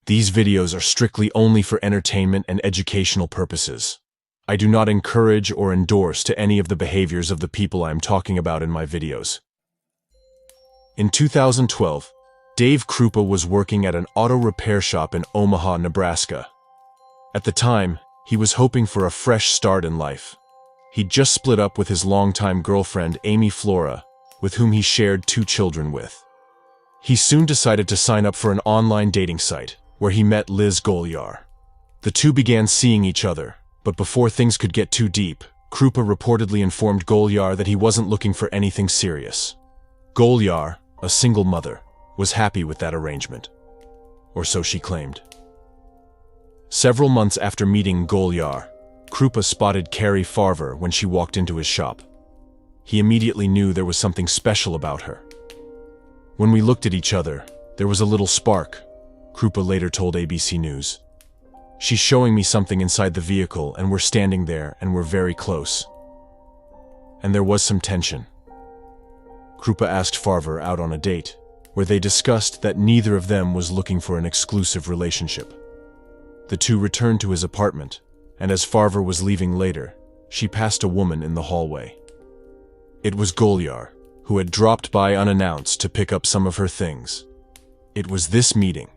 These videos are strictly only for entertainment and educational purposes. I do not encourage or endorse to any of the behaviors of the people I am talking about in my videos. In 2012, Dave Krupa was working at an auto repair shop in Omaha, Nebraska. At the time, he was hoping for a fresh start in life. He'd just split up with his longtime girlfriend, Amy Flora, with whom he shared 2 children with. He soon decided to sign up for an online dating site, where he met Liz Golyar. The two began seeing each other, but before things could get too deep, Krupa reportedly informed Golyar that he wasn't looking for anything serious. Golyar, a single mother, was happy with that arrangement. Or so she claimed. Several months after meeting Golyar, Krupa spotted Cari Farver when she walked into his shop. He immediately knew there was something special about her. When we looked at each other, there was a little spark, Krupa later told ABC News. She's showing me something inside the vehicle and we're standing there and we're very close. And there was some tension. Krupa asked Farver out on a date, where they discussed that neither of them was looking for an exclusive relationship. The two returned to his apartment, and as Farver was leaving later, she passed a woman in the hallway. It was Golyar, who had dropped by unannounced to pick up some of her things. It was this meeting,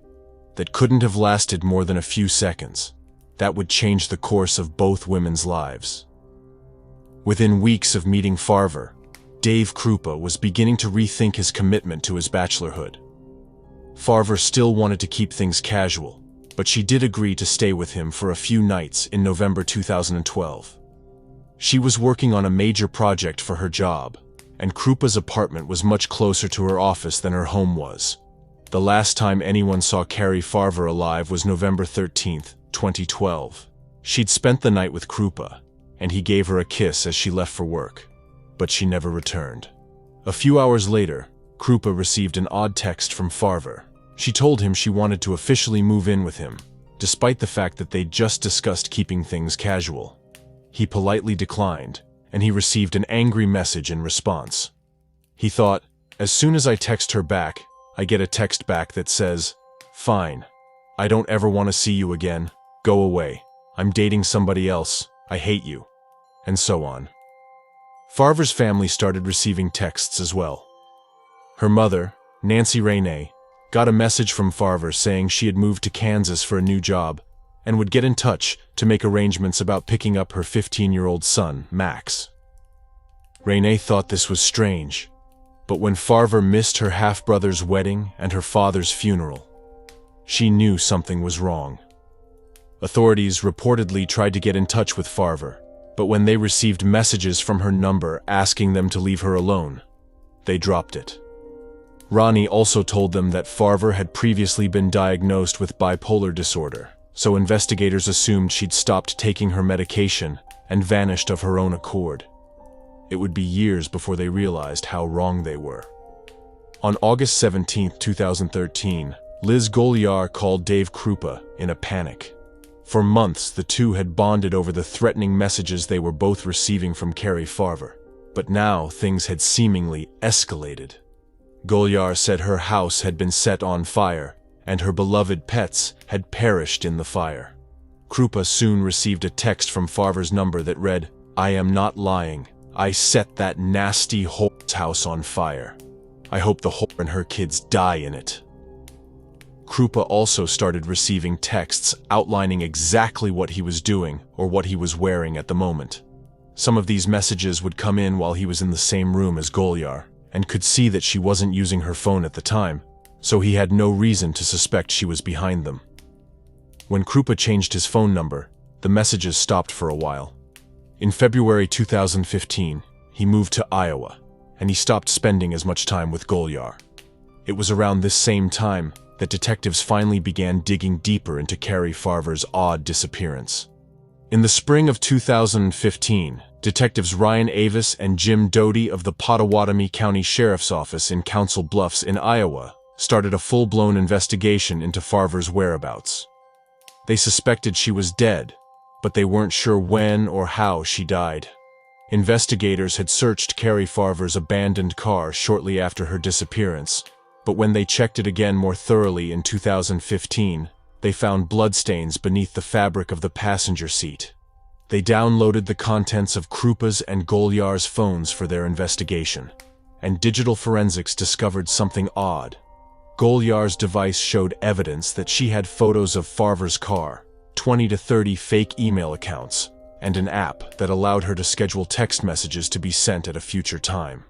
that couldn't have lasted more than a few seconds, that would change the course of both women's lives. Within weeks of meeting Farver, Dave Krupa was beginning to rethink his commitment to his bachelorhood. Farver still wanted to keep things casual, but she did agree to stay with him for a few nights in November 2012. She was working on a major project for her job, and Krupa's apartment was much closer to her office than her home was. The last time anyone saw Cari Farver alive was November 13, 2012. She'd spent the night with Krupa, and he gave her a kiss as she left for work, but she never returned. A few hours later, Krupa received an odd text from Farver. She told him she wanted to officially move in with him, despite the fact that they'd just discussed keeping things casual. He politely declined, and he received an angry message in response. He thought, as soon as I text her back, I get a text back that says, "Fine. I don't ever want to see you again. Go away. I'm dating somebody else. I hate you." And so on. Farver's family started receiving texts as well. Her mother, Nancy Renee, got a message from Farver saying she had moved to Kansas for a new job and would get in touch to make arrangements about picking up her 15-year-old son, Max. Renee thought this was strange, but when Farver missed her half-brother's wedding and her father's funeral, she knew something was wrong. Authorities reportedly tried to get in touch with Farver, but when they received messages from her number asking them to leave her alone, they dropped it. Ronnie also told them that Farver had previously been diagnosed with bipolar disorder, so investigators assumed she'd stopped taking her medication and vanished of her own accord. It would be years before they realized how wrong they were. On August 17, 2013, Liz Golyar called Dave Krupa in a panic. For months, the two had bonded over the threatening messages they were both receiving from Cari Farver. But now things had seemingly escalated. Golyar said her house had been set on fire, and her beloved pets had perished in the fire. Krupa soon received a text from Farver's number that read, "I am not lying. I set that nasty whore's house on fire. I hope the whore and her kids die in it." Krupa also started receiving texts outlining exactly what he was doing or what he was wearing at the moment. Some of these messages would come in while he was in the same room as Golyar, and could see that she wasn't using her phone at the time, so he had no reason to suspect she was behind them. When Krupa changed his phone number, the messages stopped for a while. In February 2015, he moved to Iowa, and he stopped spending as much time with Golyar. It was around this same time that detectives finally began digging deeper into Cari Farver's odd disappearance. In the spring of 2015, detectives Ryan Avis and Jim Doty of the Pottawatomie County Sheriff's Office in Council Bluffs in Iowa started a full-blown investigation into Farver's whereabouts. They suspected she was dead, but they weren't sure when or how she died. Investigators had searched Cari Farver's abandoned car shortly after her disappearance, but when they checked it again more thoroughly in 2015, They found bloodstains beneath the fabric of the passenger seat. They downloaded the contents of Krupa's and Golyar's phones for their investigation, and digital forensics discovered something odd. Golyar's device showed evidence that she had photos of Farver's car, 20 to 30 fake email accounts, and an app that allowed her to schedule text messages to be sent at a future time.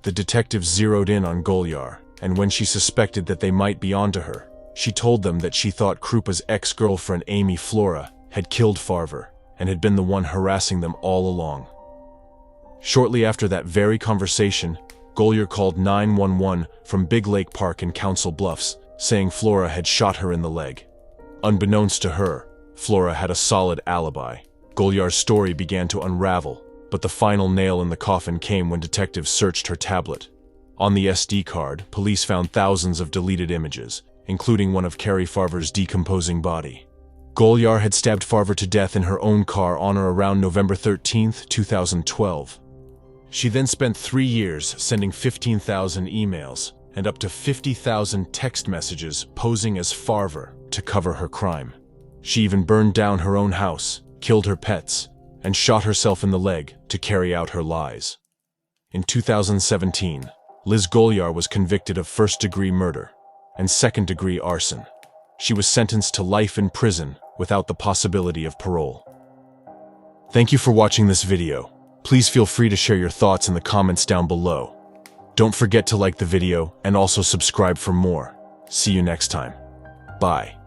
The detectives zeroed in on Golyar, and when she suspected that they might be onto her, she told them that she thought Krupa's ex-girlfriend Amy Flora had killed Farver and had been the one harassing them all along. Shortly after that very conversation, Golyar called 911 from Big Lake Park in Council Bluffs, saying Flora had shot her in the leg. Unbeknownst to her, Flora had a solid alibi. Golyar's story began to unravel, but the final nail in the coffin came when detectives searched her tablet. On the SD card, police found thousands of deleted images, including one of Cari Farver's decomposing body. Golyar had stabbed Farver to death in her own car on or around November 13, 2012. She then spent 3 years sending 15,000 emails and up to 50,000 text messages posing as Farver to cover her crime. She even burned down her own house, killed her pets, and shot herself in the leg to carry out her lies. In 2017, Liz Golyar was convicted of first-degree murder and second-degree arson. She was sentenced to life in prison without the possibility of parole. Thank you for watching this video. Please feel free to share your thoughts in the comments down below. Don't forget to like the video and also subscribe for more. See you next time. Bye.